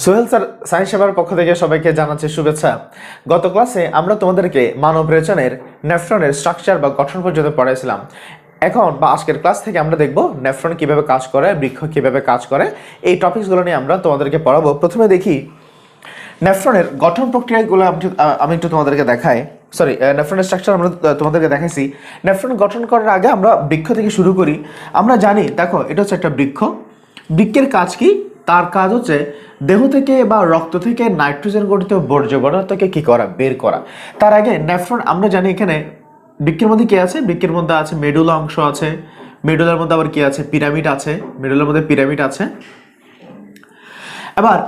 Sohel sir science সেবার পক্ষ থেকে সবাইকে জানাচ্ছি শুভেচ্ছা। গত ক্লাসে আমরা তোমাদেরকে মানব রেচনের নেফ্রনের স্ট্রাকচার বা গঠন পর্যন্ত পড়াইছিলাম। এখন বা আজকের ক্লাস থেকে আমরা দেখব নেফ্রন কিভাবে কাজ করে, বৃক্ষ কিভাবে কাজ করে, এই টপিকসগুলো নিয়ে আমরা তোমাদেরকে পড়াবো। প্রথমে দেখি নেফ্রনের গঠন প্রক্রিয়াগুলো আমি একটু তোমাদেরকে দেখাই। নেফ্রনের স্ট্রাকচার আমরা তোমাদেরকে দেখাইছি। নেফ্রন গঠন করার আগে আমরা বৃক্ষ থেকে শুরু করি। আমরা জানি, দেখো এটা হচ্ছে একটা বৃক্ষ। বৃক্ষের কাজ কি? তার কাজ হচ্ছে দেহ থেকে বা রক্ত থেকে নাইট্রোজেন গঠিত বর্জ্য পদার্থকে কি করা, বের করা। তার আগে নেফ্রন আমরা জানি এখানে বৃক্ষের মধ্যে কি আছে, বৃক্ষের মধ্যে আছে মেডুলা অংশ আছে, মেডুলার মধ্যে আবার কি আছে, পিরামিড আছে, মেডুলার মধ্যে পিরামিড আছে। এবার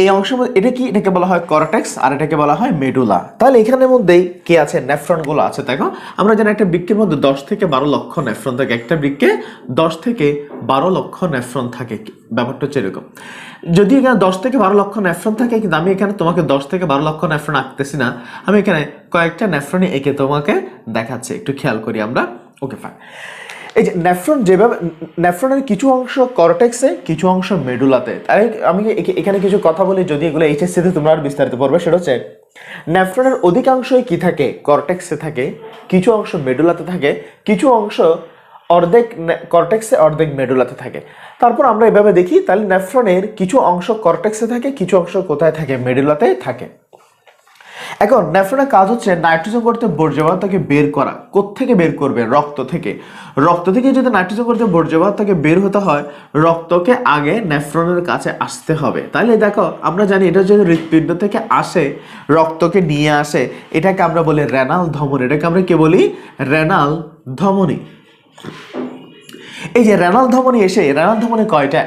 এই অংশ এটা কি, এটাকে বলা হয় কর্টেক্স আর এটাকে বলা হয় মেডুলা। তাহলে এখানের মধ্যেই কি আছে, নেফ্রন গুলো আছে। দেখো আমরা জানি একটা বৃক্ষের মধ্যে 10 থেকে 12 লক্ষ নেফ্রন থাকে। একটা বৃক্ষে 10 থেকে 12 লক্ষ নেফ্রন থাকে। ব্যাপারটা হচ্ছে এরকম। যদি এখানে 10 থেকে 12 লক্ষ নেফ্রন থাকে, কিন্তু আমি এখানে তোমাকে 10 থেকে 12 লক্ষ নেফ্রন আঁকতেছি না, আমি এখানে কয়েকটা নেফ্রনই এঁকে তোমাকে দেখাচ্ছি। একটু খেয়াল করি আমরা। Okay fine. এই যে নেফ্রন, যেভাবে নেফ্রনের কিছু অংশ কর্টেক্সে, কিছু অংশ মেডুলাতে। তাই আমি এখানে কিছু কথা বলি, যদি এগুলো এইচএসসিতে তোমরা আর বিস্তারিত পড়বে। সেটা হচ্ছে নেফ্রনের অধিকাংশই কি থাকে, কর্টেক্সে থাকে, কিছু অংশ মেডুলাতে থাকে, কিছু অংশ অর্ধেক কর্টেক্সে অর্ধেক মেডুলাতে থাকে। তারপর আমরা এভাবে দেখি, তাহলে নেফ্রনের কিছু অংশ কর্টেক্সে থাকে, কিছু অংশ কোথায় থাকে, মেডুলাতে থাকে। এখন নেফ্রনের কাজ হচ্ছে নাইট্রোজেন গঠিত বর্জ্য পদার্থকে বের করা। কোত্থেকে বের করবে? রক্ত থেকে। রক্ত থেকে যদি নাইট্রোজেন গঠিত বর্জ্য পদার্থকে বের হতে হয়, রক্তকে আগে নেফ্রনের কাছে আসতে হবে। তাহলে দেখো আমরা জানি এটা যদি হৃৎপিণ্ড থেকে আসে, রক্তকে নিয়ে আসে, এটাকে আমরা বলি রেনাল ধমনী। এটাকে আমরা কি বলি? রেনাল ধমনী। এই যে রেনাল ধমনী এসে, রেনাল ধমনী কয়টা?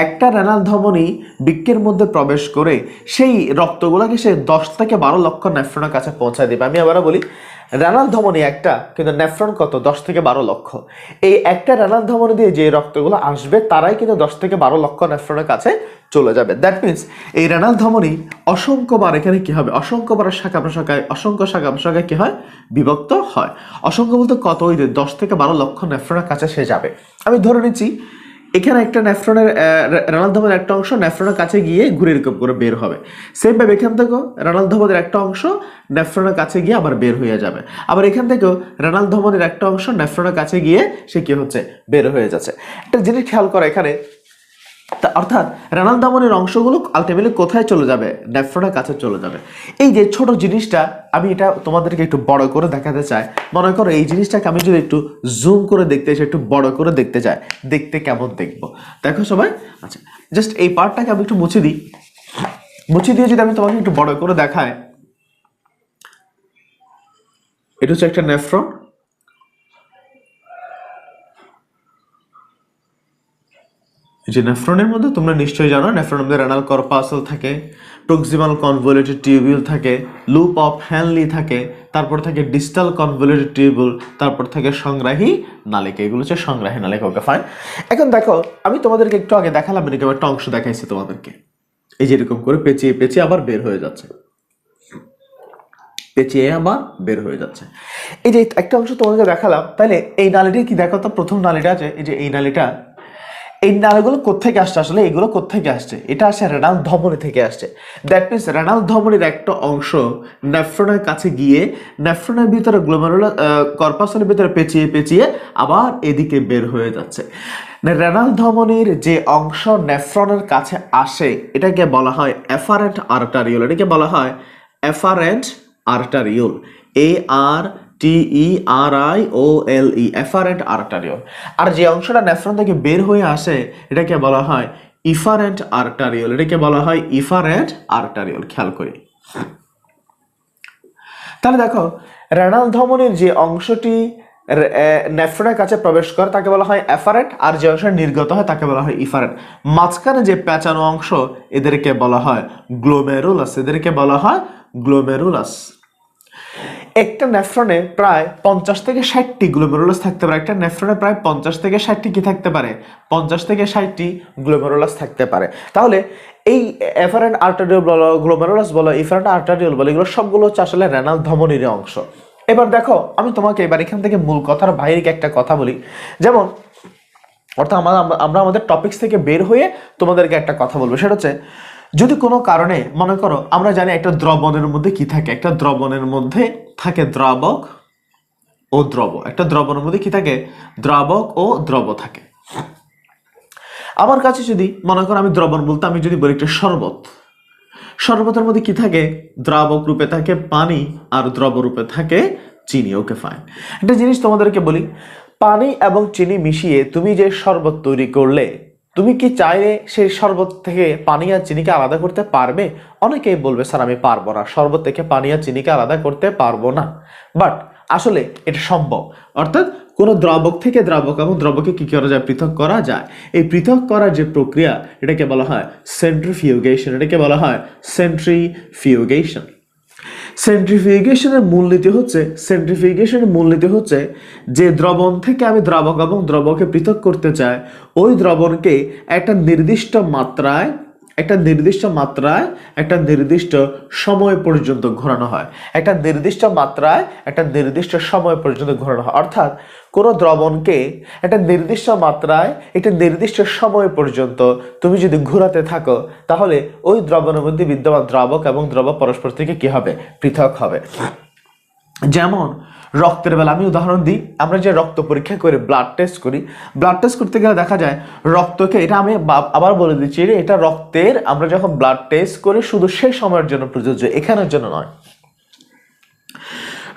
একটা রেনাল ধমনী বৃক্কের মধ্যে প্রবেশ করে সেই রক্তগুলোকে সে 10 থেকে 12 লক্ষ নেফ্রনের কাছে পৌঁছায় দেবে। আমি আবারও বলি, রেনাল ধমনী একটা, কিন্তু নেফ্রন কত? 10 থেকে 12 লক্ষ। এই একটা রেনাল ধমনী দিয়ে যে রক্তগুলো আসবে, তারাই কিন্তু 10 থেকে 12 লক্ষ নেফ্রনের কাছে চলে যাবে। দ্যাট মিনস এই রেনাল ধমনী অসংখ্যবার এখানে কি হবে, অসংখ্যবার শাখা প্রশাখায়, অসংখ্য শাখা প্রশাখায় কি হয়, বিভক্ত হয়। অসংখ্য বলতে কত? ওই যে 10 থেকে 12 লক্ষ নেফ্রনের কাছে সে যাবে। আমি ধরে নিচ্ছি এখানে একটা নেফ্রনের রেনাল ধমনীর একটা অংশ নেফ্রনের কাছে গিয়ে ঘুরে এরকম করে বের হবে। সেম ভাবে এখান থেকেও রেনাল ধমনীর একটা অংশ নেফ্রনের কাছে গিয়ে আবার বের হয়ে যাবে। আবার এখান থেকেও রেনাল ধমনীর একটা অংশ নেফ্রনের কাছে গিয়ে সে কি হচ্ছে, বের হয়ে যাচ্ছে। একটা জিনিস খেয়াল করা এখানে, অর্থাৎ রেনাল ধমনীর অংশগুলো আলটিমেটলি কোথায় চলে যাবে? নেফ্রনের কাছে চলে যাবে। এই যে ছোট জিনিসটা, আমি এটা তোমাদেরকে একটু বড় করে দেখাতে চাই। মনে করো এই জিনিসটাকে আমি যদি একটু জুম করে দেখতে চাই, একটু বড় করে দেখতে চাই, দেখতে কেমন দেখবো? দেখো সবাই, আচ্ছা জাস্ট এই পার্টটাকে আমি একটু মুছে দিই। মুছে দিয়ে যদি আমি তোমাকে একটু বড় করে দেখাই, এটা হচ্ছে একটা নেফ্রন। যে নেফ্রনের মধ্যে তোমরা নিশ্চয়ই জানো, নেফ্রনের মধ্যে রেনাল কর্পাসল থাকে, প্রক্সিমাল কনভলিউটেড টিউবিউল থাকে, লুপ অফ হ্যানলি থাকে, তারপর থাকে ডিস্টাল কনভলিউটেড টিউবিউল, তারপর থাকে সংগ্রাহী নালিকা। এগুলো হচ্ছে সংগ্রাহী নালিকা। Okay fine. এখন দেখো আমি তোমাদেরকে একটু আগে দেখালাম, এরকম একটা অংশ দেখাইছি তোমাদেরকে। এই যে এরকম করে পেঁচিয়ে পেঁচিয়ে আবার বের হয়ে যাচ্ছে, পেঁচিয়ে আবার বের হয়ে যাচ্ছে। এই যে একটা অংশ তোমাদেরকে দেখালাম, তাহলে এই নালীটা কি দেখো তো, প্রথম নালীটা আছে, এই যে এই নালীটা, এই নালীগুলো কোত্থেকে আসছে? আসলে এগুলো কোত্থেকে আসছে? এটা আসে রেনাল ধমনী থেকে আসছে। দ্যাট মিনস রেনাল ধমনীর একটা অংশ নেফ্রনের কাছে গিয়ে নেফ্রনের ভিতরে গ্লোমেরুলার কর্পাসের ভিতরে পেঁচিয়ে পেঁচিয়ে আবার এদিকে বের হয়ে যাচ্ছে। রেনাল ধমনীর যে অংশ নেফ্রনের কাছে আসে, এটাকে বলা হয় এফারেন্ট আর্টারিওল। এটাকে বলা হয় efferent arteriole. ARTERIOLE, efferent arteriole. আর যে অংশটা নেফ্রন থেকে বের হয়ে আসে, এটাকে বলা হয় ইফারেন্ট আর্টারিওল। এটাকে বলা হয় ইফারেন্ট আর্টারিওল। খেয়াল করি তাহলে দেখো, রেনাল ধমনীর যে অংশটি নেফ্রনের কাছে প্রবেশ করে তাকে বলা হয় এফারেন্ট, আর যে অংশ নির্গত হয় তাকে বলা হয় ইফারেন্ট। মাঝখানে যে পেঁচানো অংশ, এদেরকে বলা হয় গ্লোমেরুলাস। এদেরকে বলা হয় গ্লোমেরুলাস। একটা নেফ্রনে প্রায় 50 থেকে 60টি গ্লোমেরুলাস থাকতে পারে। একটা নেফ্রনে প্রায় 50 থেকে 60টি কি থাকতে পারে? 50 থেকে 60টি গ্লোমেরুলাস থাকতে পারে। তাহলে এই এফারেন্ট আর্টারিওল বলো, গ্লোমেরুলাস বলো, ইফারেন্ট আর্টারিওল বলো, এগুলো সবগুলো হচ্ছে আসলে রেনাল ধমনীর অংশ। এবার দেখো আমি তোমাকে এবার এখান থেকে মূল কথার বাইরে একটা কথা বলি। যেমন অর্থাৎ আমরা আমাদের টপিকস থেকে বের হয়ে তোমাদেরকে একটা কথা বলবো। সেটা হচ্ছে যদি কোনো কারণে মনে করো আমরা জানি একটা দ্রবণের মধ্যে কি থাকে, একটা দ্রবণের মধ্যে থাকে দ্রাবক ও দ্রব। একটা দ্রবণের মধ্যে কি থাকে, দ্রাবক ও দ্রব থাকে। আমার কাছে যদি মনে করো আমি দ্রবণ বলতে আমি যদি বলি একটা শরবত, শরবতের মধ্যে কি থাকে, দ্রাবক রূপে থাকে পানি আর দ্রব রূপে থাকে চিনি। Okay fine. একটা জিনিস তোমাদেরকে বলি, পানি এবং চিনি মিশিয়ে তুমি যে শরবত তৈরি করলে, তুমি কি চাইলে সেই শরবত থেকে পানি আর চিনিকে আলাদা করতে পারবে? অনেকেই বলবে স্যার আমি পারবো না, শরবত থেকে পানি আর চিনিকে আলাদা করতে পারবো না। বাট আসলে এটা সম্ভব। অর্থাৎ কোনো দ্রাবক থেকে দ্রাবক এবং দ্রবকে কি করা যায়, পৃথক করা যায়। এই পৃথক করার যে প্রক্রিয়া এটাকে বলা হয় সেন্ট্রিফিউগেশন। এটাকে বলা হয় সেন্ট্রিফিউগেশন। সেন্ট্রিফিউগেশনের মূলনীতি হচ্ছে যে দ্রবণ থেকে আমি দ্রাবক এবং দ্রবকে পৃথক করতে চাই, ওই দ্রবণকে একটা নির্দিষ্ট মাত্রায় একটা নির্দিষ্ট সময় পর্যন্ত ঘোরানো হয়। একটা নির্দিষ্ট সময় পর্যন্ত ঘোরানো হয়। অর্থাৎ কোনো দ্রবণকে একটা নির্দিষ্ট মাত্রায় একটা নির্দিষ্ট সময় পর্যন্ত তুমি যদি ঘোরাতে থাকো, তাহলে ওই দ্রবণের মধ্যে বিদ্যমান দ্রাবক এবং দ্রব পরস্পর থেকে কি হবে, পৃথক হবে। যেমন রক্তের বেলা আমি উদাহরণ দিই, আমরা যে রক্ত পরীক্ষা করে ব্লাড টেস্ট করি, ব্লাড টেস্ট করতে গেলে দেখা যায় রক্তকে, এটা আমি আবার বলে দিচ্ছি, এটা রক্তের আমরা যখন ব্লাড টেস্ট করি শুধু সেই সময়ের জন্য প্রযোজ্য, এখানের জন্য নয়।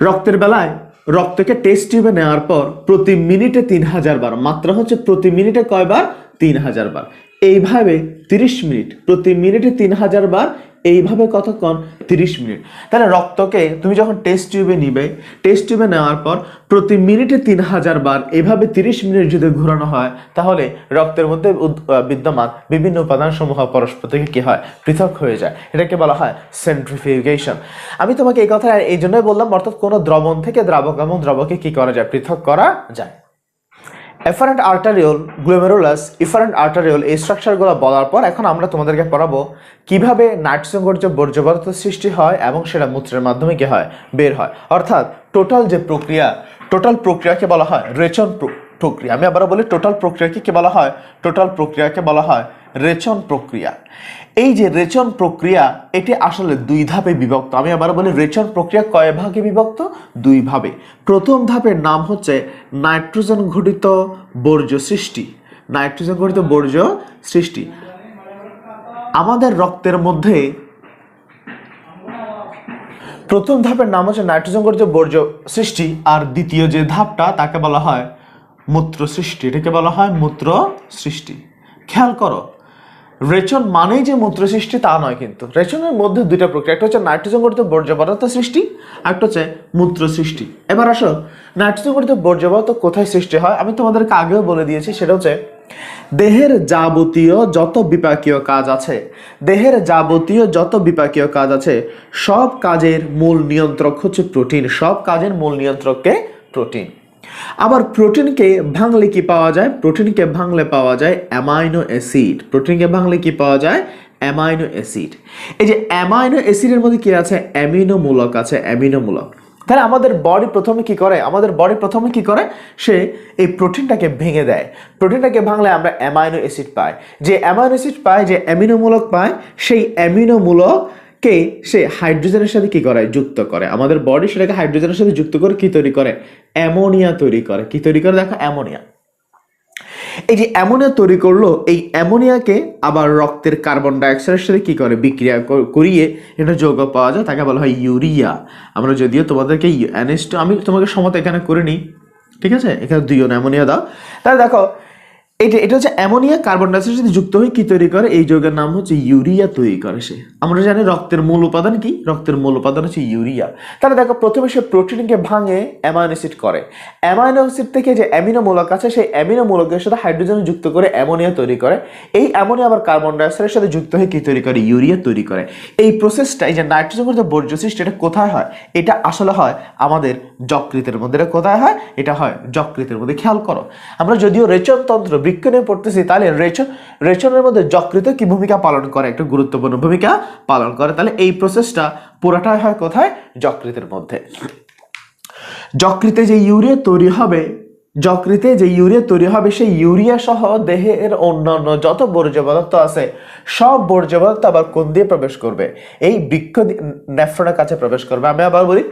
রক্তের বেলায় রক্তকে টেস্ট টিউবে নেওয়ার পর প্রতি মিনিটে 3000 বার, মাত্রা হচ্ছে প্রতি মিনিটে কয়বার, 3000 বার। এইভাবে 30 মিনিট, প্রতি মিনিটে 3000 বার, এইভাবে কতক্ষণ, 30 মিনিট। তাহলে রক্তকে তুমি যখন টেস্ট টিউবে নিবে, টেস্ট টিউবে নেওয়ার পর প্রতি মিনিটে 3000 বার এইভাবে 30 মিনিট যদি ঘোরানো হয়, তাহলে রক্তের মধ্যে বিদ্যমান বিভিন্ন উপাদান সমূহ পরস্পর থেকে কি হয়, পৃথক হয়ে যায়। এটাকে বলা হয় সেন্ট্রিফিউগেশন। আমি তোমাকে এই কথা এই জন্যই বললাম, অর্থাৎ কোনো দ্রবণ থেকে দ্রাবক এবং দ্রবকে কি করা যায়, পৃথক করা যায়। Efferent arteriole, glomerulus, efferent arteriole, এই স্ট্রাকচারগুলো বলার পর এখন আমরা তোমাদেরকে পড়াবো কিভাবে নাইট্রোজেন বর্জ্য পদার্থ সৃষ্টি হয় এবং সেটা মূত্রের মাধ্যমে কি হয়, বের হয়। অর্থাৎ টোটাল প্রক্রিয়াকে বলা হয় রেচন প্রক্রিয়া। আমি আবার বলি টোটাল প্রক্রিয়াকে কি বলা হয়, রেচন প্রক্রিয়া। এই যে রেচন প্রক্রিয়া, এটি আসলে 2 ধাপে বিভক্ত। আমি আবার বলি রেচন প্রক্রিয়া কয় ভাগে বিভক্ত, 2 ভাবে। প্রথম ধাপের নাম হচ্ছে নাইট্রোজেন ঘটিত বর্জ্য সৃষ্টি। আমাদের রক্তের মধ্যে প্রথম ধাপের নাম হচ্ছে নাইট্রোজেন ঘটিত বর্জ্য সৃষ্টি, আর দ্বিতীয় যে ধাপটা তাকে বলা হয় মূত্র সৃষ্টি। এটাকে বলা হয় মূত্র সৃষ্টি। খেয়াল করো, রেচন মানেই যে মূত্র সৃষ্টি তা নয়, কিন্তু রেচনের মধ্যে 2টা প্রক্রিয়া, একটা হচ্ছে নাইট্রোজেন ঘটিত বর্জ্য পদার্থ সৃষ্টি, একটা হচ্ছে মূত্র সৃষ্টি। এবার আসো, নাইট্রোজেন ঘটিত বর্জ্য পদার্থ কোথায় সৃষ্টি হয় আমি তোমাদেরকে আগেও বলে দিয়েছি, সেটা হচ্ছে দেহের যাবতীয় যত বিপাকীয় কাজ আছে, সব কাজের মূল নিয়ন্ত্রক হচ্ছে প্রোটিন। সব কাজের মূল নিয়ন্ত্রককে প্রোটিন। আবার প্রোটিনকে ভাঙলে কি পাওয়া যায়, পাওয়া যায় অ্যামাইনো অ্যাসিড। এই যে অ্যামাইনো অ্যাসিডের মধ্যে কি আছে, অ্যামিনো মূলক আছে, তাহলে আমাদের বডি প্রথমে কি করে, সে এই প্রোটিনটাকে ভেঙে দেয়। প্রোটিনটাকে ভাঙলে আমরা অ্যামাইনো অ্যাসিড পাই। যে অ্যামিনো মূলক পায়, সেই অ্যামিনো মূলককে সে হাইড্রোজেনের সাথে কি করে, যুক্ত করে। আমাদের বডি সেটাকে হাইড্রোজেনের সাথে যুক্ত করে কি তৈরি করে, অ্যামোনিয়া তৈরি করে। কি তৈরি করে, দেখো, অ্যামোনিয়া। এই যে অ্যামোনিয়া তৈরি করলো, এই অ্যামোনিয়াকে আবার রক্তের কার্বন ডাইঅক্সাইডের সাথে কি করে, বিক্রিয়া করিয়ে এটা যৌগ পাওয়া যায়, তাকে বলা হয় ইউরিয়া। আমরা যদিও তোমাদেরকে NH2, আমি তোমাকে সমত এখানে করে নিই, ঠিক আছে, এখানে 2 অ্যামোনিয়া দাও। তাহলে দেখো, এটা হচ্ছে অ্যামোনিয়া কার্বন ডাইঅক্সাইডের সাথে যুক্ত হয়ে কি তৈরি করে, এই যৌগের নাম হচ্ছে ইউরিয়া তৈরি করে সে। আমরা জানি রক্তের মূল উপাদান কি, হচ্ছে ইউরিয়া। তাহলে দেখো, প্রথমে সে প্রোটিনকে ভাঙে অ্যামাইনো অ্যাসিড করে। অ্যামাইনো অ্যাসিড থেকে যে অ্যামিনো মূলক আছে, সেই অ্যামিনো মূলকের সাথে হাইড্রোজেন যুক্ত করে অ্যামোনিয়া তৈরি করে। এই অ্যামোনিয়া আবার কার্বন ডাইঅক্সাইডের সাথে যুক্ত হয়ে কি তৈরি করে, ইউরিয়া তৈরি করে। এই প্রসেসটা, এই যে নাইট্রোজেন ঘটিত বর্জ্য সৃষ্টি, এটা কোথায় হয়, এটা আসলে হয় আমাদের যকৃতের মধ্যে। এটা কোথায় হয়, এটা হয় যকৃতের মধ্যে। খেয়াল করো, আমরা যদিও রেচনতন্ত্র বৃক্ক নিয়ে পড়তেছি, তাহলে রেচনের মধ্যে যকৃত কি ভূমিকা পালন করে, একটা গুরুত্বপূর্ণ ভূমিকা পালন করে। তাহলে এই প্রসেসটা পুরোটাই হয় কোথায়, যকৃতের মধ্যে। যকৃতে যে ইউরিয়া তৈরি হবে, যকৃতে যে ইউরিয়া তৈরি হবে সেই ইউরিয়া সহ দেহের অন্যান্য যত বর্জ্য পদার্থ আছে সব বর্জ্য পদার্থ আবার কোন দিয়ে প্রবেশ করবে? এই বৃক্ক নেফ্রনের কাছে প্রবেশ করবে। আমি আবার বলি,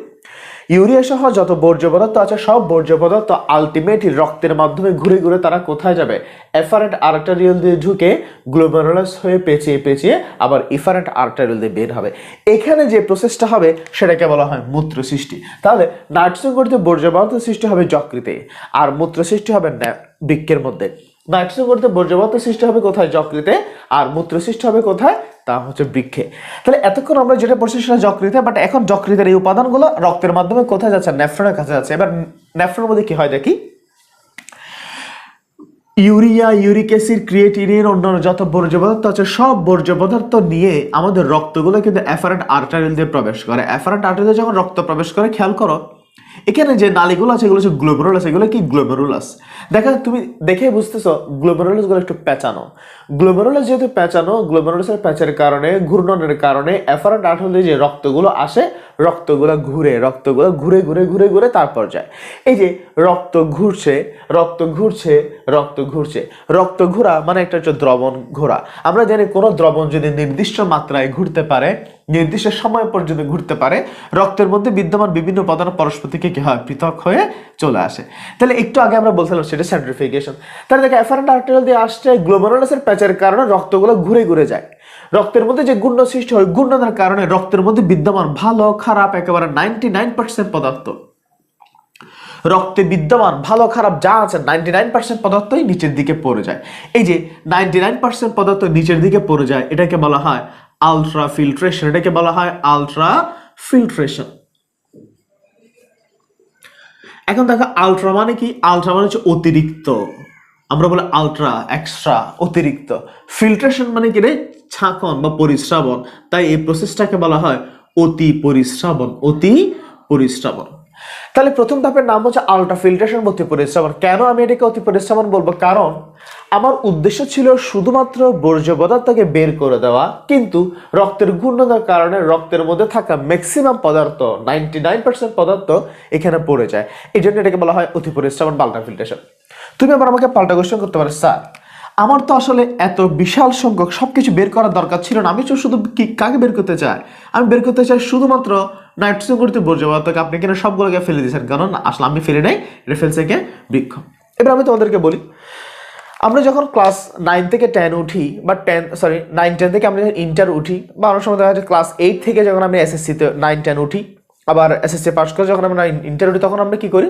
ইউরিয়া সহ যত বর্জ্য পদার্থ আছে সব বর্জ্য পদার্থ আলটিমেটলি রক্তের মাধ্যমে ঘুরে ঘুরে তারা কোথায় যাবে? এফারেন্ট আর্টারিয়াল দিয়ে ঢুকে গ্লোমেরুলাস হয়ে পেঁচিয়ে পেঁচিয়ে আবার ইফারেন্ট আর্টারিয়াল দিয়ে বের হবে। এখানে যে প্রসেসটা হবে সেটাকে বলা হয় মূত্র সৃষ্টি। তাহলে নাইট্রোজেন গঠিত বর্জ্য পদার্থ সৃষ্টি হবে যকৃতে, আর মূত্র সৃষ্টি হবে বৃক্কের মধ্যে। নাইট্রোজেন গঠিত বর্জ্য পদার্থ সৃষ্টি হবে কোথায়? যকৃতে। আর মূত্র সৃষ্টি হবে কোথায়? তা হচ্ছে বৃক্ষে। তাহলে এতক্ষণ আমরা যেটা পড়ছি সেটা যকৃতে, বাট এখন যকৃতের এই উপাদানগুলো রক্তের মাধ্যমে কোথায় যাচ্ছে? নেফ্রনের কাছে যাচ্ছে। এবার নেফ্রনের মধ্যে কি হয় দেখি। ইউরিয়া, ইউরিক অ্যাসিড, ক্রিয়েটিনিন, অন্যান্য যত বর্জ্য পদার্থ আছে সব বর্জ্য পদার্থ নিয়ে আমাদের রক্তগুলো কিন্তু এফারেন্ট আর্টারিয়াল দিয়ে প্রবেশ করে। এফারেন্ট আর্টারিয়াল যখন রক্ত প্রবেশ করে, খেয়াল করো এখানে যে নালীগুলো আছে এগুলো হচ্ছে গ্লোমেরুলাস। এগুলো কি? গ্লোমেরুলাস। দেখা তুমি দেখে বুঝতেছো গ্লোমেরুলাস গুলো একটু পেঁচানো। গ্লোমেরুলাস যেহেতু পেঁচানো, গ্লোমেরুলাসের প্যাচের কারণে, ঘূর্ণনের কারণে এফারেন্ট আর্টারিয়াল দিয়ে যে রক্তগুলো আসে, রক্তগুলো ঘুরে ঘুরে ঘুরে ঘুরে তারপর যায়। এই যে রক্ত ঘুরছে, রক্ত ঘুরছে, রক্ত ঘুরছে, রক্ত ঘোরা মানে একটা হচ্ছে দ্রবণ ঘোরা। আমরা জানি কোনো দ্রবণ যদি নির্দিষ্ট মাত্রায় ঘুরতে পারে, নির্দিষ্ট সময় পর্যন্ত ঘুরতে পারে, রক্তের মধ্যে বিদ্যমান বিভিন্ন উপাদান পরস্পর থেকে কি হয়? পৃথক হয়ে চলে আসে। তাহলে একটু আগে আমরা বলছিলাম সেটা সেন্ট্রিফিকেশন। তাহলে দেখো এফারেন্ট আর্টারিয়াল দিয়ে আসছে, গ্লোমেরুলাসের প্যাচের কারণে রক্তগুলো ঘুরে ঘুরে যায়। রক্তের মধ্যে যে ঘূর্ণন সৃষ্টি হয়, ঘূর্ণনের কারণে রক্তের মধ্যে বিদ্যমান ভালো খারাপ একেবারে 99% পদার্থ, রক্তে বিদ্যমান ভালো খারাপ যা আছে 99% পদার্থই নিচের দিকে পড়ে যায়। এই যে 99% পদার্থ নিচের দিকে পড়ে যায়, এটাকে বলা হয় আলট্রা ফিল্ট্রেশন। এটাকে বলা হয় আলট্রা ফিল্ট্রেশন। এখন দেখো আলট্রা মানে কি? আলট্রা মানে হচ্ছে অতিরিক্ত। আমরা বলি আলট্রা, এক্সট্রা, অতিরিক্ত। ফিল্ট্রেশন মানে কি রে? ছাঁকন বা পরিস্রাবন। তাই এই প্রসেসটাকে বলা হয় অতি পরিস্রাবন। অতি পরিস্রাবন। তাহলে প্রথম ধাপের নাম হচ্ছে আলট্রা ফিল্ট্রেশন, অতি পরিস্রাবন। কেন আমি এটাকে অতি পরিস্রাবন বলবো? কারণ আমার উদ্দেশ্য ছিল শুধুমাত্র বর্জ্য পদার্থকে বের করে দেওয়া, কিন্তু রক্তের ঘূর্ণনের কারণে রক্তের মধ্যে থাকা ম্যাক্সিমাম পদার্থ, 99% পদার্থ এখানে পড়ে যায়। এই জন্য এটাকে বলা হয় অতি পরিস্রাবন বা আলট্রা ফিল্ট্রেশন। তুমি আবার আমাকে পাল্টা কোশ্চেন করতে পারো, স্যার আমার তো আসলে এত বিশাল সংখ্যক সবকিছু বের করার দরকার ছিল না, আমি তো শুধু কাকে বের করতে চাই? আমি বের করতে চাই শুধুমাত্র নাইট্রোজেন গঠিত বর্জ্য পদার্থকে। আপনি কেন সবগুলোকে ফেলে দিয়েছেন? কারণ আসলে আমি ফেলে নাই, এটা ফেলছে কে? বৃক্ষ। এবার আমি তোমাদেরকে বলি, আমরা যখন ক্লাস 9 থেকে 10 উঠি, বা 9-10 থেকে আমরা ইন্টার উঠি, বা অনেক সময় দেখা যাচ্ছে ক্লাস 8 থেকে যখন আমরা এসএসসিতে 9-10 উঠি, আবার এসএসসি পাস করে যখন আমরা ইন্টার উঠি, তখন আমরা কি করি?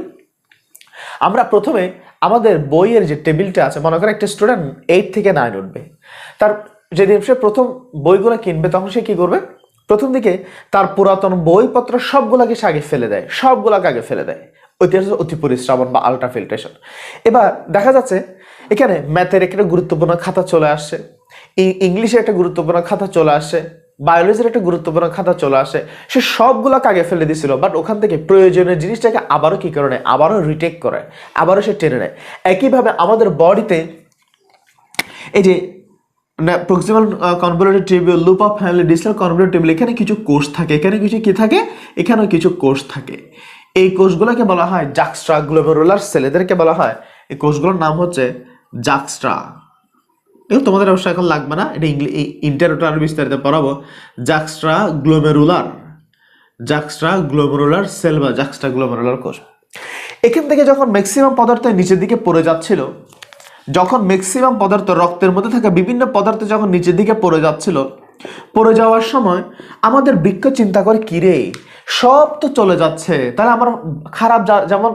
আমরা প্রথমে আমাদের বইয়ের যে টেবিলটা আছে, মনে করো একটা স্টুডেন্ট 8 থেকে 9 উঠবে, তার যেদিন সে প্রথম বইগুলো কিনবে তখন সে কি করবে? প্রথম দিকে তার পুরাতন বইপত্র সবগুলাকে সে আগে ফেলে দেয়, সবগুলাকে আগে ফেলে দেয়। ওইটা হচ্ছে অতি পরিস্রাবন বা আলট্রা ফিল্ট্রেশন। এবার দেখা যাচ্ছে এখানে ম্যাথের একটা গুরুত্বপূর্ণ খাতা চলে আসছে, ইংলিশের একটা গুরুত্বপূর্ণ খাতা চলে আসছে, বায়োলজির একটা গুরুত্বপূর্ণ খাতা চলে আসে। সে সবগুলোকে আগে ফেলে দিয়েছিল, বাট ওখান থেকে প্রয়োজনীয় জিনিসটাকে আবারও কি করে নেয়? আবারও রিটেক করে, আবারও সে টেনে নেয়। একইভাবে আমাদের বডিতে এই যে proximal convoluted tubule, loop of Henle, distal convoluted tubule, এখানে কিছু কোষ থাকে, এখানে কিছু কি থাকে? এখানেও কিছু কোষ থাকে। এই কোষগুলোকে বলা হয় জাক্সট্রা গ্লোমেরুলার সেল। এদেরকে বলা হয়, এই কোষগুলোর নাম হচ্ছে জাক্সট্রা। এগুলো তোমাদের অবশ্যই এখন লাগবে না, এটা ইন্টারোটা আরো বিস্তারিত পড়াবো। জাক্সট্রা গ্লোমেরুলার সেল বা জাক্সট্রা গ্লোমেরুলার কোষ। এখান থেকে যখন ম্যাক্সিমাম পদার্থ নিচের দিকে পড়ে যাচ্ছিল, যখন ম্যাক্সিমাম পদার্থ রক্তের মধ্যে থাকা বিভিন্ন পদার্থ যখন নিচের দিকে পড়ে যাচ্ছিল, পড়ে যাওয়ার সময় আমাদের বৃক্ক চিন্তা করে, কিরে সব তো চলে যাচ্ছে, তাহলে আমার খারাপ যেমন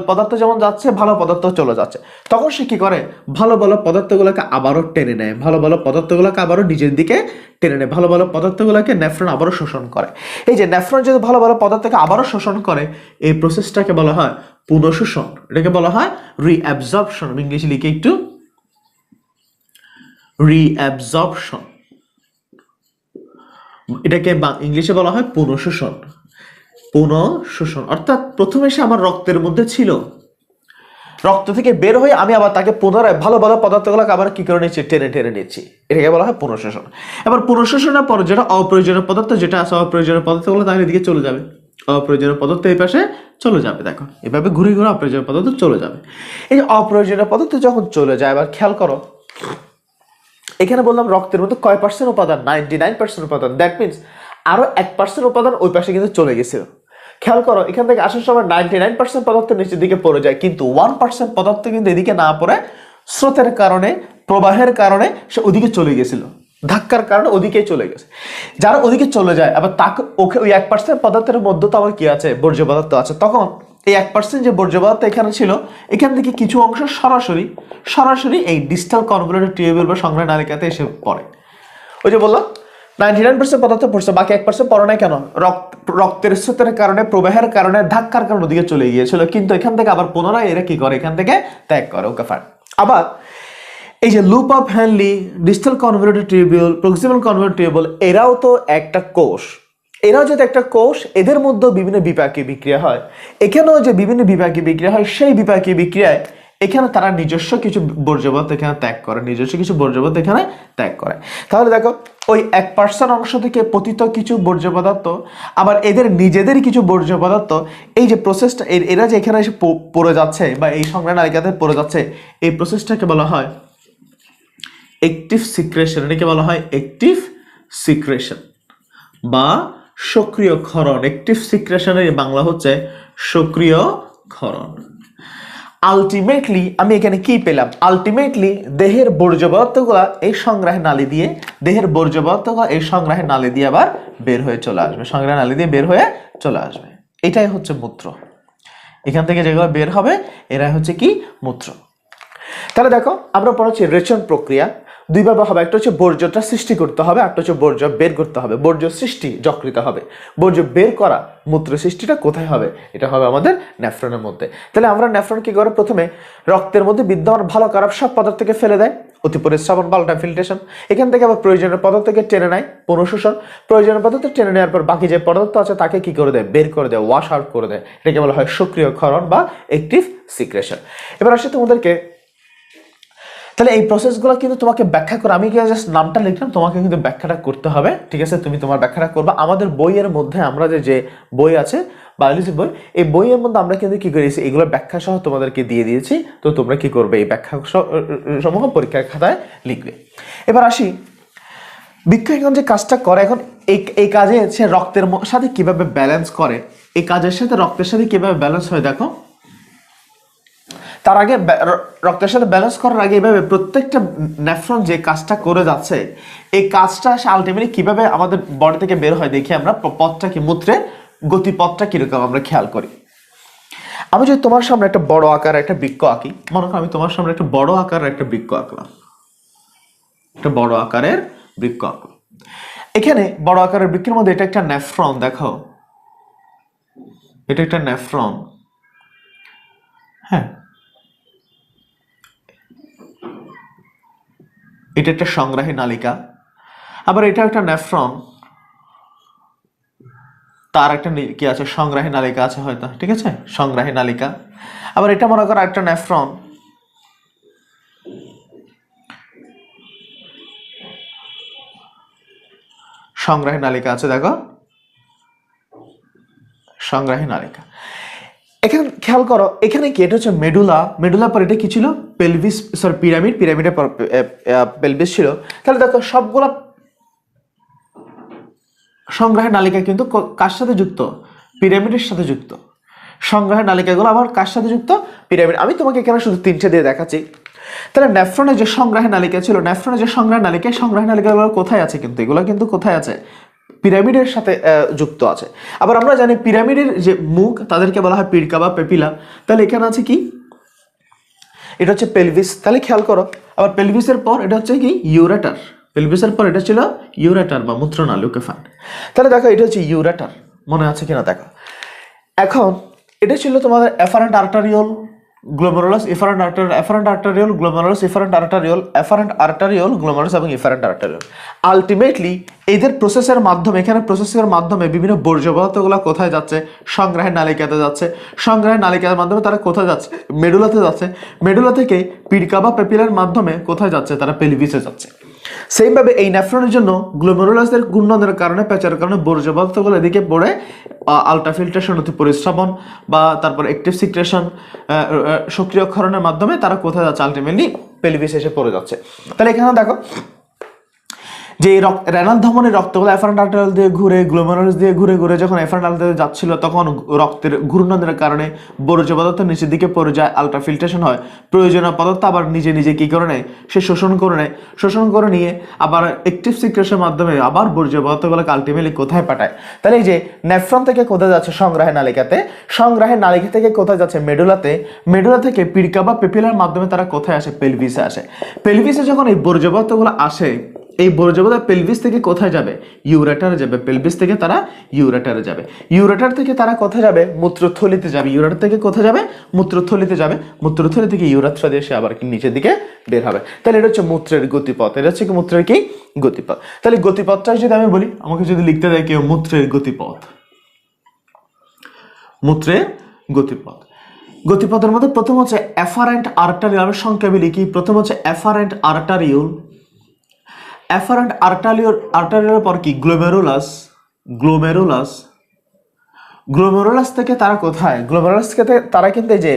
পদার্থ যেমন যাচ্ছে, ভালো পদার্থ চলে যাচ্ছে। তখন সে কি করে? ভালো ভালো পদার্থগুলোকে আবারও টেনে নেয়, ভালো ভালো পদার্থগুলোকে আবারও নিজের দিকে টেনে নেয়, ভালো ভালো পদার্থগুলোকে নেফ্রন আবারও শোষণ করে। এই যে নেফ্রন যদি ভালো ভালো পদার্থকে আবারও শোষণ করে, এই প্রসেসটাকে বলা হয় পুনঃশোষণ। এটাকে বলা হয় রিঅ্যাবজর্পশন। ইংলিশে লিখে একটু, রিঅ্যাবজর্পশন। এটাকে ইংলিশে বলা হয় পুনঃশোষণ। পুনঃশোষণ অর্থাৎ প্রথমে সে আমার রক্তের মধ্যে ছিল, রক্ত থেকে বের হয়ে আমি আবার তাকে পুনরায় ভালো ভালো পদার্থগুলোকে আবার কি করে নিচ্ছি? টেনে টেনে নিচ্ছি। এটাকে বলা হয় পুনঃশোষণ। এবার পুনঃশোষণের পর যেটা অপ্রয়োজনীয় পদার্থ যেটা আছে, অপ্রয়োজনীয় পদার্থগুলো তাহলে এদিকে চলে যাবে, অপ্রয়োজনীয় পদার্থ এই পাশে চলে যাবে। দেখো এভাবে ঘুরে ঘুরে অপ্রয়োজনীয় পদার্থ চলে যাবে। এই যে অপ্রয়োজনীয় পদার্থ যখন চলে যায়, এবার খেয়াল করো এখানে বললাম রক্তের মধ্যে কয় পার্সেন্ট উপাদান, 99% উপাদান। দ্যাট মিনস আরো 1% উপাদান ওই পাশে কিন্তু চলে গেছিল। খেয়াল করো এখান থেকে আসার সময় 99% পদার্থ নিচের দিকে পড়ে যায়, কিন্তু 1% পদার্থ কিন্তু এদিকে না পড়ে স্রোতের কারণে, প্রবাহের কারণে সে ওদিকে চলে গেছিল, ধাক্কার কারণে ওদিকে চলে গেছে। যারা ওদিকে চলে যায় আবার তাকে ওকে ওই 1% পদার্থের মধ্যে তো আবার কি আছে, বর্জ্য পদার্থ আছে। তখন এই 1% যে বর্জ্য পদার্থ এখানে ছিল, এখান থেকে কিছু অংশ সরাসরি এই ডিস্টাল কনভলিউটেড টিউবিউল বা সংগ্রাহী নালিকাতে এসে পড়ে। ওই যে বললাম 99% পদার্থ পড়ছে, বাকি 1% পড়ে নাই কেন? রক্তের স্রোতের কারণে, প্রবাহের কারণে, ধাক্কার কারণে ওদিকে চলে গিয়েছিল, কিন্তু এখান থেকে আবার পুনরায় এরা কি করে, এখান থেকে ত্যাগ করে। Okay fine. আবার এই যে loop of Henle, distal convoluted tubule, proximal convoluted tubule, এরাও তো একটা কোষ। এরাও যদি একটা কোষ, এদের মধ্যে বিভিন্ন বিপাকীয় বিক্রিয়া হয়। এখানেও যে বিভিন্ন বিপাকীয় বিক্রিয়া হয়, সেই বিপাকীয় বিক্রিয়ায় এখানে তারা নিজস্ব কিছু বর্জ্য পদার্থ এখানে ত্যাগ করে, নিজস্ব কিছু বর্জ্য পদার্থ এখানে ত্যাগ করে। তাহলে দেখো ওই 1% অংশ থেকে পতিত কিছু বর্জ্য পদার্থ, আবার এদের নিজেদের কিছু বর্জ্য পদার্থ, এই যে প্রসেসটা এরা যে এখানে এসে পড়ে যাচ্ছে বা এই সংগ্রাহী নালিকাতে পড়ে যাচ্ছে, এই প্রসেসটাকে বলা হয় অ্যাক্টিভ সিক্রেশন। এটাকে বলা হয় অ্যাক্টিভ সিক্রেশন বা সক্রিয় ক্ষরণ। অ্যাক্টিভ সিক্রেশনের বাংলা হচ্ছে সক্রিয় ক্ষরণ। আলটিমেটলি আমি এখানে কি পেলাম? আলটিমেটলি দেহের বর্জ্য পদার্থগুলো এই সংগ্রাহী নালী দিয়ে, দেহের বর্জ্য পদার্থগুলো এই সংগ্রাহী নালী দিয়ে আবার বের হয়ে চলে আসবে, সংগ্রাহী নালী দিয়ে বের হয়ে চলে আসবে। এটাই হচ্ছে মূত্র। এখান থেকে যেগুলো বের হবে এরাই হচ্ছে কি, মূত্র। তাহলে দেখো আমরা পড়াচ্ছি রেচন প্রক্রিয়া। দুইভাবে হবে, একটা হচ্ছে বর্জ্যটা সৃষ্টি করতে হবে, একটা হচ্ছে বর্জ্য বের করতে হবে। বর্জ্য সৃষ্টি যকৃতে হবে, বর্জ্য বের করা, মূত্র সৃষ্টিটা কোথায় হবে? এটা হবে আমাদের নেফ্রনের মধ্যে। তাহলে আমরা নেফ্রন কি করে? প্রথমে রক্তের মধ্যে বিদ্যমান ভালো খারাপ সব পদার্থকে ফেলে দেয়, অতি পরিশ্রবণ বা ফিল্ট্রেশন। এখান থেকে আবার প্রয়োজনীয় পদার্থকে টেনে নেয়, পুনঃশোষণ। প্রয়োজনীয় পদার্থ টেনে নেওয়ার পর বাকি যে পদার্থ আছে তাকে কি করে দেয়? বের করে দেয়, ওয়াশ আউট করে দেয়। এটাকে বলা হয় সক্রিয় ক্ষরণ বা অ্যাক্টিভ সিক্রেশন। এবার আসি তোমাদেরকে, তাহলে এই প্রসেসগুলো কিন্তু তোমাকে ব্যাখ্যা করে, আমি জাস্ট নামটা লিখলাম, তোমাকে কিন্তু ব্যাখ্যাটা করতে হবে। ঠিক আছে, তুমি তোমার ব্যাখ্যাটা করবা। আমাদের বইয়ের মধ্যে আমরা যে বই আছে বায়োলজি বই, এই বইয়ের মধ্যে আমরা কিন্তু কি করেছি, এগুলো ব্যাখ্যা সহ তোমাদেরকে দিয়ে দিয়েছি। তো তোমরা কি করবে, এই ব্যাখ্যা সমূহ পরীক্ষার খাতায় লিখবে। এবার আসি বৃক্ষ এখন যে কাজটা করে, এখন এই কাজে সে রক্তের সাথে কিভাবে ব্যালেন্স করে, এই কাজের সাথে রক্তের সাথে কিভাবে ব্যালেন্স হয় দেখো। তার আগে রক্তের সাথে ব্যালেন্স করার আগে এভাবে প্রত্যেকটা নেফ্রন যে কাজটা করে যাচ্ছে, এই কাজটা আলটিমেটলি কিভাবে আমাদের বডি থেকে বের হয় দেখি আমরা। পথটা কি, মূত্রের গতিপথটা কিরকম আমরা খেয়াল করি। আমি যদি তোমার সামনে একটা বড় আকারের একটা বৃক্ষ আঁকি, মনে করো আমি তোমার সামনে একটা বড় আকারের একটা বৃক্ষ আঁকলাম, একটা বড় আকারের বৃক্ষ আঁকলাম। এখানে বড় আকারের বৃক্ষের মধ্যে এটা একটা নেফ্রন, দেখো এটা একটা নেফ্রন। হ্যাঁ, এটা একটা সংগ্রাহী নালিকা। আবার এটা একটা নেফ্রন, তার একটা কি আছে, সংগ্রাহী নালিকা আছে হয়তো। ঠিক আছে, সংগ্রাহী নালিকা। আবার এটা মনে করো একটা নেফ্রন, সংগ্রাহী নালিকা আছে, দেখো সংগ্রাহী নালিকা। এখানে খেয়াল করো, এখানে কি, এটা হচ্ছে মেডুলা। মেডুলার পর এটা কি ছিল? Pelvis, sorry pyramid. পিরামিডের পর পেলভিস ছিল। তাহলে দেখো সবগুলা সংগ্রাহী নালিকা কিন্তু কার সাথে যুক্ত? পিরামিডের সাথে যুক্ত। সংগ্রাহী নালিকাগুলো আবার কার সাথে যুক্ত? পিরামিড। আমি তোমাকে এখানে শুধু 3টে দিয়ে দেখাচ্ছি। তাহলে নেফ্রনের যে সংগ্রাহী নালিকা ছিল, নেফ্রনের যে সংগ্রাহী নালিকাগুলো কোথায় আছে? কিন্তু এগুলো কিন্তু কোথায় আছে? পিরামিডের সাথে যুক্ত আছে। আবার আমরা জানি পিরামিডের যে মুখ তাদেরকে বলা হয় পিডকা বা পেপিলা। তাহলে এখানে আছে কি? এটা হচ্ছে পেলভিস। তাহলে খেয়াল করো, আবার পেলভিসের পর এটা হচ্ছে কি? ইউরেটার। পেলভিসের পর এটা ছিল ইউরেটার বা মূত্রনালী। Okay fine. তাহলে দেখো এটা হচ্ছে ইউরেটার, মনে আছে কিনা দেখো। এখন এটা ছিল তোমাদের efferent arteriole glomerulus, efferent arteriole glomerulus, efferent arteriole glomerulus এবং এফারেন্ট আর্টারিওল। আলটিমেটলি এদের প্রসেসের মাধ্যমে, এখানে প্রসেসের মাধ্যমে বিভিন্ন বর্জ্য পদার্থগুলো কোথায় যাচ্ছে? সংগ্রাহী নালিকাতে যাচ্ছে। সংগ্রাহী নালিকার মাধ্যমে তারা কোথায় যাচ্ছে? মেডুলাতে যাচ্ছে। মেডুলা থেকে পিডকা বা পেপিলার মাধ্যমে কোথায় যাচ্ছে? তারা পেলভিসে যাচ্ছে। সেম ভাবে এই নেফ্রনের জন্য গ্লোমেরুলাসের ঘূর্ণনের কারণে প্যাচের কারণে বর্জ্য পদার্থগুলো এদিকে পড়ে আলট্রাফিল্ট্রেশন অতি পরিশ্রবণ বা তারপর অ্যাক্টিভ সিক্রেশন সক্রিয়করণের মাধ্যমে তারা কোথায় যাচ্ছে আলটিমেটলি পেলভিস এসে পড়ে যাচ্ছে। তাহলে এখানে দেখো যে রেনাল ধমনের রক্তগুলো এফারেন্ট আর্টারিয়াল দিয়ে ঘুরে গ্লোমেরুলাস দিয়ে ঘুরে ঘুরে যখন এফারেন্ট আর্টারিয়াল যাচ্ছিল তখন রক্তের ঘূর্ণনের কারণে বর্জ্য পদার্থ নিচের দিকে পড়ে যায়, আলট্রাফিল্ট্রেশন হয়, প্রয়োজনীয় পদার্থ আবার নিজে নিজে কি করে নেয়, সে শোষণ করে নেয়, শোষণ করে নিয়ে আবার অ্যাক্টিভ সিক্রেশনের মাধ্যমে আবার বর্জ্য পদার্থগুলোকে আলটিমেটলি কোথায় পাঠায়। তাহলে এই যে নেফ্রন থেকে কোথায় যাচ্ছে সংগ্রাহের নালিকাতে, সংগ্রাহের নালিকা থেকে কোথায় যাচ্ছে মেডুলাতে, মেডুলা থেকে পিডকা বা পেপিলার মাধ্যমে তারা কোথায় আসে, পেলভিসে আসে। পেলভিসে যখন এই বর্জ্য পদার্থগুলো আসে এই বর্জ্য পদার্থ পেলভিস থেকে কোথায় যাবে, ইউরেটারে যাবে, পেলভিস থেকে তারা ইউরেটারে যাবে, ইউরেটার থেকে তারা কোথায় যাবে, মূত্রথলিতে যাবে, ইউরেটার থেকে কোথায় যাবে, মূত্রথলিতে যাবে, মূত্রথলি থেকে ইউরেথ্রা দিয়ে সে আবার কি নিচের দিকে বের হবে। তাহলে এটা হচ্ছে মূত্রের গতিপথ, এটা হচ্ছে কি মূত্রের কি গতিপথ। তাহলে গতিপথটা যদি আমি বলি, আমাকে যদি লিখতে দেয় কেউ মূত্রের গতিপথ, মূত্রের গতিপথ, গতিপথের মধ্যে প্রথম হচ্ছে এফারেন্ট আর্টারিয়াল, আমি সংক্ষেপে লিখি, প্রথম হচ্ছে এফারেন্ট আর্টারিউল, এফারেন্ট আর্টারিয়াল পর কি গ্লোমেরুলাস, গ্লোমেরুলাস, গ্লোমেরুলাস থেকে তারা কোথায়, গ্লোমেরুলাস থেকে তারা কিন্তু এই যে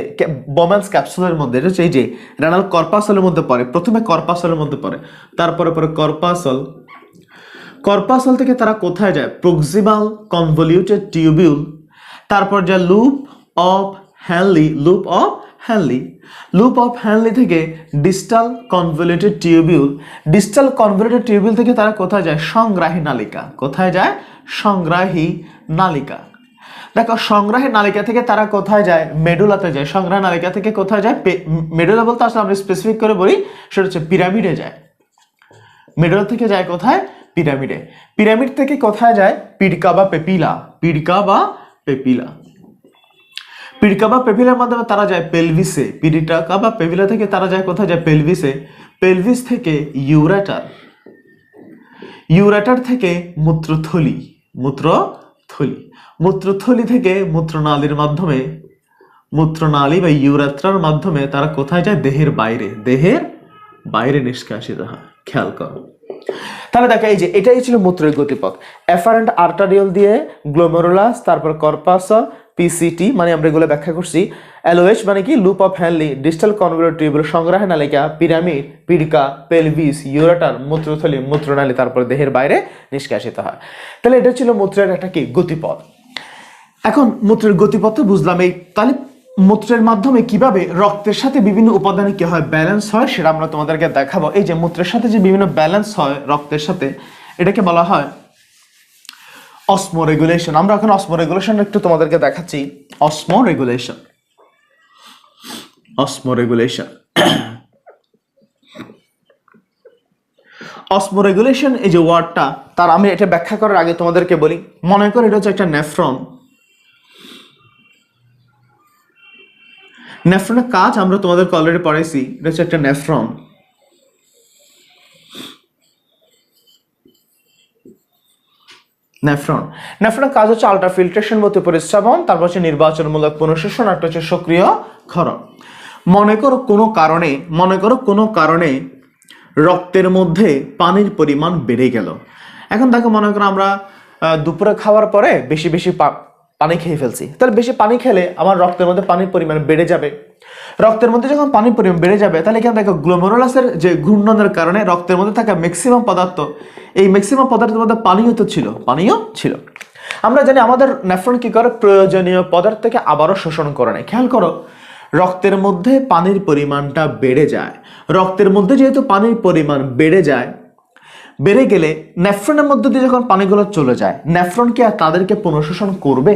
বোম্যান্স ক্যাপসুলের মধ্যে, এটা হচ্ছে এই যে রেনাল কর্পাসলের মধ্যে পড়ে, প্রথমে কর্পাসলের মধ্যে পড়ে, তারপরে পরে কর্পাসল, কর্পাসল থেকে তারা কোথায় যায়, প্রক্সিমাল কনভলিউটেড টিউবিউল, তারপর যায় loop of Henle, loop of Henle, loop of Henle থেকে distal convoluted tubule, distal convoluted tubule থেকে তারা কোথায় যায়, সংগ্রাহী নালিকা, কোথায় যায়, সংগ্রাহী নালিকা। দেখো সংগ্রাহী নালিকা থেকে তারা কোথায় যায়, মেডুলাতে যায়, সংগ্রাহী নালিকা থেকে কোথায় যায়, মেডুলা বলতে আসলে আমরা স্পেসিফিক করে বলি সেটা হচ্ছে পিরামিডে যায়, মেডুলা থেকে যায় কোথায়, পিরামিডে, পিরামিড থেকে কোথায় যায়, পিডকা বা পেপিলা, পিডকা বা পেপিলা, পিডকা বা পেপিলার মাধ্যমে তারা যায় পেলভিসে, পিডকা বা পেপিলা থেকে তারা যায় কোথায় যায়, পেলভিসে, পেলভিস থেকে ইউরেটার, ইউরেটার থেকে মূত্রথলি, মূত্রথলি, মূত্রথলি থেকে মূত্রনালীর মাধ্যমে, মূত্রনালী বা ইউরেথ্রার মাধ্যমে তারা কোথায় যায়, দেহের বাইরে, দেহের বাইরে নিষ্কাশিত হয়। খেয়াল করো, তাহলে দেখো এই যে এটাই ছিল মূত্রের গতিপথ, এফারেন্ট আর্টারিয়াল দিয়ে গ্লোমেরুলাস, তারপর কর্পাসল, পিসিটি মানে আমরা এগুলো ব্যাখ্যা করছি, এলওএইচ মানে কি loop of Henle, distal convoluted tubule, সংগ্রাহী নালিকা, পিরামিড, পিডকা, পেলভিস, ইউরেটার, মূত্রথলি, মূত্রনালী, তারপর দেহের বাইরে নিষ্কাশিত হয়। তাহলে এটা ছিল মূত্রের একটা কি গতিপথ। এখন মূত্রের গতিপথ বুঝলাম, এই তাহলে মূত্রের মাধ্যমে কিভাবে রক্তের সাথে বিভিন্ন উপাদানে কি হয়, ব্যালেন্স হয়, সেটা আমরা তোমাদেরকে দেখাবো। এই যে মূত্রের সাথে যে বিভিন্ন ব্যালেন্স হয় রক্তের সাথে, এটাকে বলা হয় অসমো রেগুলেশন। আমরা এখন অসমো রেগুলেশন একটু তোমাদেরকে দেখাচ্ছি, অসমো রেগুলেশন, অসমো রেগুলেশন, অসমো রেগুলেশন এই যে ওয়ার্ডটা, তার আমি এটা ব্যাখ্যা করার আগে তোমাদেরকে বলি, মনে করো এটা হচ্ছে একটা নেফ্রন, নেফ্রনের কাজ আমরা তোমাদেরকে অলরেডি পড়াইছি, এটা হচ্ছে একটা নেফ্রন, নেফ্রন, নেফ্রনের কাজ হচ্ছে আলট্রাফিল্ট্রেশন মতো পরিশ্রবণ, তারপর হচ্ছে নির্বাচনমূলক পুনঃশোষণ, আর হচ্ছে সক্রিয় ক্ষরণ। মনে করো কোনো কারণে রক্তের মধ্যে পানির পরিমাণ বেড়ে গেল। এখন দেখো মনে করো আমরা দুপুরে খাওয়ার পরে বেশি বেশি পানি খেয়ে ফেলছি, তাহলে বেশি পানি খেলে আমার রক্তের মধ্যে পানির পরিমাণ বেড়ে যাবে, রক্তের মধ্যে যখন পানির পরিমাণ বেড়ে যাবে তাহলে এখানে দেখো গ্লোমেরুলাসের যে ঘূর্ণনের কারণে রক্তের মধ্যে থাকা ম্যাক্সিমাম পদার্থ, এই ম্যাক্সিমাম পদার্থের মধ্যে পানিও ছিল। আমরা জানি আমাদের নেফ্রন কি করে, প্রয়োজনীয় পদার্থকে আবারও শোষণ করে নেয়। খেয়াল করো রক্তের মধ্যে পানির পরিমাণটা বেড়ে যায়, রক্তের মধ্যে যেহেতু পানির পরিমাণ বেড়ে যায়, বেড়ে গেলে নেফ্রনের মধ্যে দিয়ে যখন পানিগুলো চলে যায়, নেফ্রন কি আর তাদেরকে পুনঃশোষণ করবে?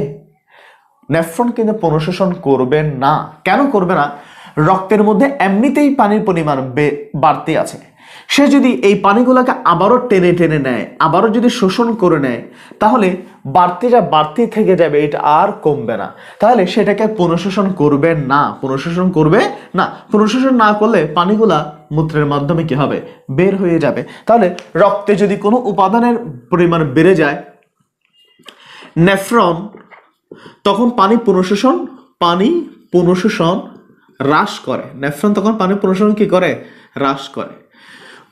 নেফ্রন কিন্তু পুনঃশোষণ করবে না। কেন করবে না? রক্তের মধ্যে এমনিতেই পানির পরিমাণ বাড়তি আছে, সে যদি এই পানিগুলোকে আবারও টেনে নেয়, আবারও যদি শোষণ করে নেয়, তাহলে বাড়তি থেকে যাবে, এটা আর কমবে না। তাহলে সেটাকে পুনঃশোষণ করবে না, পুনঃশোষণ না করলে পানিগুলা মূত্রের মাধ্যমে কি হবে, বের হয়ে যাবে। তাহলে রক্তে যদি কোনো উপাদানের পরিমাণ বেড়ে যায়, নেফ্রন তখন পানি পুনঃশোষণ হ্রাস করে, নেফ্রন তখন পানি পুনঃশোষণ কি করে, হ্রাস করে।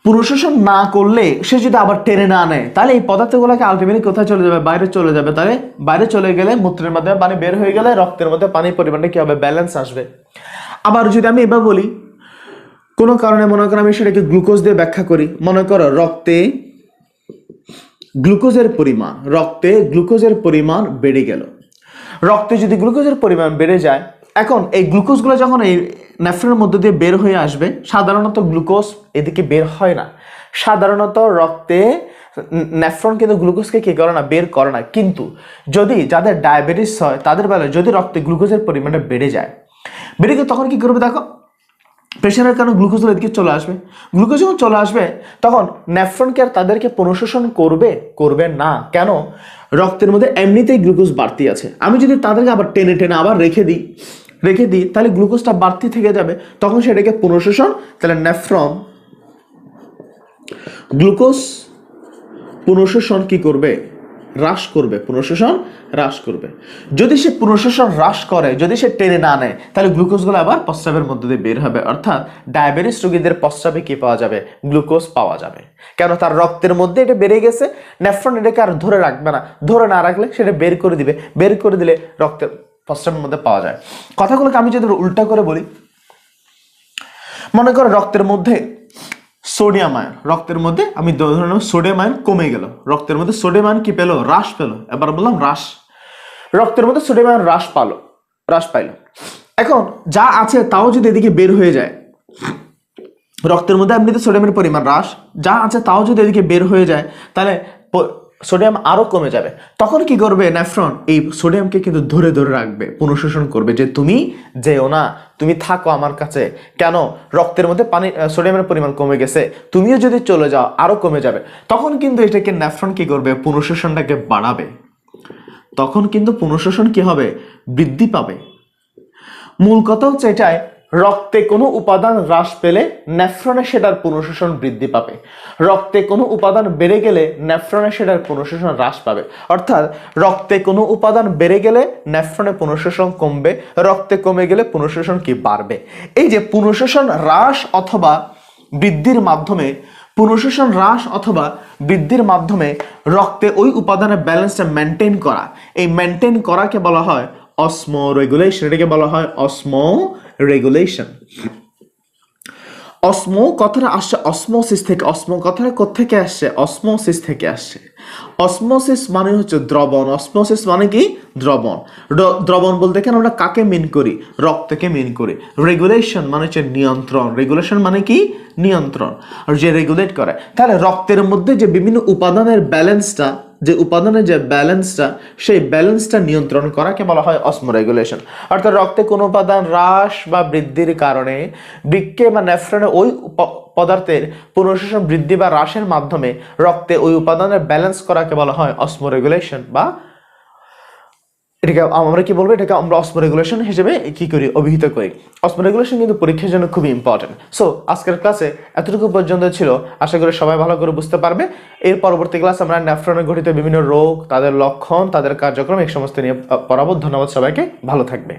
পুনঃশোষণ না করলে সে যদি আবার টেনে না নেয় তাহলে এই পদার্থগুলোকে আলটিমেটলি কোথায় চলে যাবে, বাইরে চলে যাবে। তাহলে বাইরে চলে গেলে মূত্রের মাধ্যমে পানি বের হয়ে গেলে রক্তের মধ্যে পানির পরিমাণটা কি হবে, ব্যালেন্স আসবে। আবার যদি আমি এবার বলি কোনো কারণে মনে করো আমি সেটাকে গ্লুকোজ দিয়ে ব্যাখ্যা করি, মনে করো রক্তে গ্লুকোজের পরিমাণ বেড়ে গেল। রক্তে যদি গ্লুকোজের পরিমাণ বেড়ে যায়, এখন এই গ্লুকোজগুলো যখন এই নেফ্রনের মধ্য দিয়ে বের হয়ে আসবে, সাধারণত গ্লুকোজ এদিকে বের হয় না। সাধারণত রক্তে নেফ্রন কিন্তু গ্লুকোজকে কি করে না, বের করে না। কিন্তু যদি যাদের ডায়াবেটিস হয় তাদের বেলায় যদি রক্তে গ্লুকোজের পরিমাণটা বেড়ে যায়, বেড়ে গেলে তখন কি করবে দেখো, প্রেশারের কারণে গ্লুকোজ এদিকে চলে আসবে। গ্লুকোজ যখন চলে আসবে তখন নেফ্রনকে আর তাদেরকে পুনঃশোষণ করবে না। কেন? রক্তের মধ্যে এমনিতেই গ্লুকোজ বাড়তি আছে। আমি যদি তাদেরকে আবার টেনে আবার রেখে দিই তাহলে গ্লুকোজটা বাড়তি থেকে যাবে, তখন সেটাকে পুনঃশোষণ, তাহলে নেফ্রন গ্লুকোজ পুনঃশোষণ কি করবে, হ্রাস করবে, পুনঃশোষণ হ্রাস করবে। যদি সে পুনঃশোষণ হ্রাস করে, যদি সে টেনে না নেয়, তাহলে গ্লুকোজগুলো আবার প্রস্রাবের মধ্যে দিয়ে বের হবে। অর্থাৎ ডায়াবেটিস রোগীদের প্রস্রাবে কি পাওয়া যাবে, গ্লুকোজ পাওয়া যাবে। কেন? তার রক্তের মধ্যে এটা বেড়ে গেছে, নেফ্রন এটাকে আর ধরে রাখবে না, ধরে না রাখলে সেটা বের করে দিবে, বের করে দিলে রক্তের প্রস্রাবের মধ্যে পাওয়া যায়। কথাগুলোকে আমি যদি উল্টা করে বলি, মনে করো রক্তের মধ্যে সোডিয়াম আয়ন, রক্তের মধ্যে আমি ধরে নেব সোডিয়াম আয়ন কমে গেল, রক্তের মধ্যে সোডিয়াম আয়ন কি পেলো, হ্রাস পেলো। এবার বললাম হ্রাস, রক্তের মধ্যে সোডিয়াম আয়ন হ্রাস পাইলো। এখন যা আছে তাও যদি এদিকে বের হয়ে যায়, রক্তের মধ্যে এমনিতে সোডিয়ামের পরিমাণ হ্রাস, যা আছে তাও যদি এদিকে বের হয়ে যায়, তাহলে সোডিয়াম আরো কমে যাবে। তখন কি করবে নেফ্রন, এই সোডিয়ামকে কিন্তু ধরে রাখবে, পুনঃশোষণ করবে, যে তুমি যেও না, তুমি থাকো আমার কাছে। কেন? রক্তের মধ্যে সোডিয়ামের পরিমাণ কমে গেছে, তুমিও যদি চলে যাও আরো কমে যাবে। তখন কিন্তু এটাকে নেফ্রন কি করবে, পুনঃশোষণটাকে বাড়াবে। তখন কিন্তু পুনঃশোষণ কি হবে, বৃদ্ধি পাবে। মূল কথা হচ্ছে এটাই, রক্তে কোনো উপাদান হ্রাস পেলে নেফ্রনে সেটার পুনঃশোষণ বৃদ্ধি পাবে, রক্তে কোনো উপাদান বেড়ে গেলে নেফ্রনে সেটার পুনঃশোষণ হ্রাস পাবে। অর্থাৎ রক্তে কোনো উপাদান বেড়ে গেলে নেফ্রনে পুনঃশোষণ কমবে, রক্তে কমে গেলে পুনঃশোষণ কি বাড়বে। এই যে পুনঃশোষণ হ্রাস অথবা বৃদ্ধির মাধ্যমে, পুনঃশোষণ হ্রাস অথবা বৃদ্ধির মাধ্যমে রক্তে ওই উপাদানের ব্যালেন্সটা মেনটেন করা, এই মেনটেন করাকে বলা হয় অসমো রেগুলেশন। এটাকে বলা হয় অসমো রেগুলেশন। অসমো কথাটা আসছে অসমোসিস থেকে। অসমো কথাটা কোত্থেকে আসছে, অসমোসিস থেকে আসছে। অসমোসিস মানে হচ্ছে দ্রবণ, অসমোসিস মানে কি, দ্রবণ। দ্রবণ বলতে কেন আমরা কাকে মিন করি, রক্তকে মিন করি। রেগুলেশন মানে হচ্ছে নিয়ন্ত্রণ, রেগুলেশন মানে কি, নিয়ন্ত্রণ, আর যে রেগুলেট করে। তাহলে রক্তের মধ্যে যে বিভিন্ন উপাদানের ব্যালেন্সটা, যে উপাদানের যে ব্যালেন্সটা, সেই ব্যালেন্সটা নিয়ন্ত্রণ করাকে বলা হয় অসমোরেগুলেশন। অর্থাৎ রক্তে কোনো উপাদান হ্রাস বা বৃদ্ধির কারণে বৃক্কে বা নেফ্রনে ওই পদার্থের পুনঃশোষণ বৃদ্ধি বা হ্রাসের মাধ্যমে রক্তে ওই উপাদানের ব্যালেন্স করাকে বলা হয় অসমোরেগুলেশন। বা এটাকে আমরা কি বলবো, এটাকে আমরা অসমোরেগুলেশন হিসেবে কি করি, অভিহিত করি। অসমোরেগুলেশন কিন্তু পরীক্ষার জন্য খুবই ইম্পর্টেন্ট। সো আজকের ক্লাসে এতটুকু পর্যন্ত ছিল, আশা করি সবাই ভালো করে বুঝতে পারবে। এর পরবর্তী ক্লাস আমরা নেফ্রনে ঘটিত বিভিন্ন রোগ, তাদের লক্ষণ, তাদের কার্যক্রম, এই সমস্ত নিয়ে পড়াবো। ধন্যবাদ সবাইকে, ভালো থাকবে।